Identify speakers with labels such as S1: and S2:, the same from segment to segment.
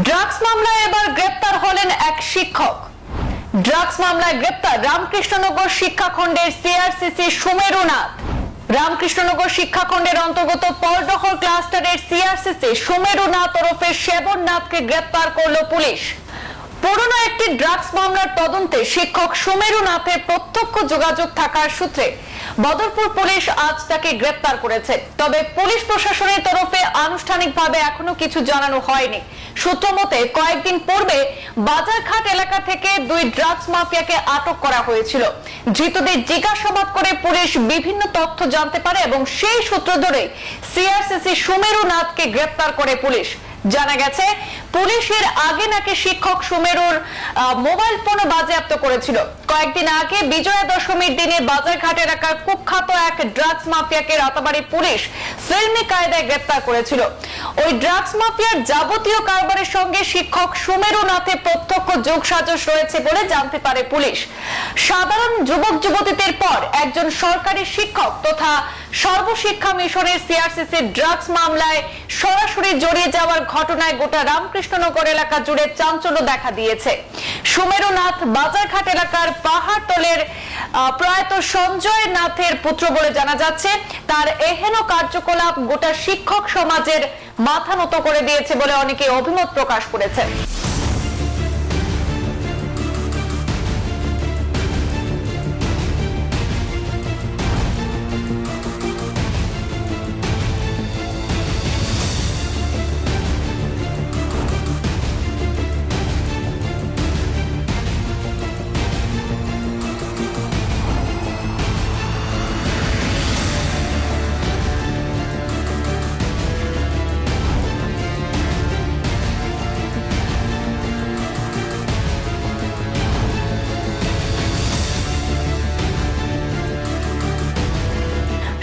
S1: Drugs মামলায় এবার গ্রেপ্তার হলেন এক শিক্ষক। ড্রাগস মামলায় গ্রেপ্তার রামকৃষ্ণনগর শিক্ষাখণ্ডের সিআরসিসি সুমেরু নাথ। রামকৃষ্ণনগর শিক্ষাখণ্ডের অন্তর্গত পরডহর ক্লাস্টারের সিআরসিসি সুমেরু নাথ ওরফে সেবন নাথকে গ্রেপ্তার করলো পুলিশ। পুরনো একটি ড্রাগস মামলার তদন্তে শিক্ষক সুমেরু নাথের প্রত্যক্ষ যোগাযোগ থাকার সূত্রে বদরপুর পুলিশ আজ তাকে গ্রেপ্তার করেছে। তবে পুলিশ প্রশাসনের তরফে আনুষ্ঠানিকভাবে এখনো কিছু জানানো হয়নি। সূত্র মতে কয়েকদিন পূর্বে বাজারঘাট এলাকা থেকে দুই ড্রাগস মাফিয়াকে আটক করা হয়েছিল। ধৃতদের জিজ্ঞাসাবাদ করে পুলিশ বিভিন্ন তথ্য জানতে পারে এবং সেই সূত্র ধরে সিআরসিসি সুমেরু নাথকে গ্রেপ্তার করে পুলিশ। জানা গেছে পুলিশের আগে নাকি শিক্ষক সুমেরুর মোবাইল ফোন বাজেয়াপ্ত করেছিল। কয়েকদিন আগে বিজয়া দশমীর দিনে বাজারঘাট এলাকার কুখ্যাত এক ড্রাগস মাফিয়াকে রাতাবাড়ি পুলিশ ফিল্মি কায়দায় গ্রেপ্তার করেছিল। ওই ড্রাগস মাফিয়ার যাবতীয় কারবারের সঙ্গে শিক্ষক সুমেরু নাথের প্রত্যক্ষ যোগসাজশ রয়েছে বলে জানতে পারে পুলিশ। সাধারণ যুবক যুবতীদের পর একজন সরকারি শিক্ষক তথা সর্বশিক্ষা মিশনের সিআরসিসির ড্রাগস মামলায় সরাসরি জড়িয়ে যাওয়ার ঘটনায় গোটা রামকৃষ্ণনগর এলাকা জুড়ে চাঞ্চল্য দেখা দিয়েছে। সুমেরু নাথ বাজারঘাট এলাকার পাহাড়তলের প্রয়াত সঞ্জয় নাথের পুত্র বলে জানা যাচ্ছে। তার এহেন কার্যকলাপ গোটা শিক্ষক সমাজের মাথা নত করে দিয়েছে বলে অনেকে অভিমত প্রকাশ করেছে।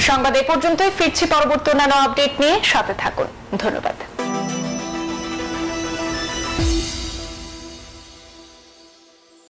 S1: সংবাদ এ পর্যন্তই, ফিরছি পরবর্তী অন্যান্য আপডেট নিয়ে। সাথে থাকুন। ধন্যবাদ।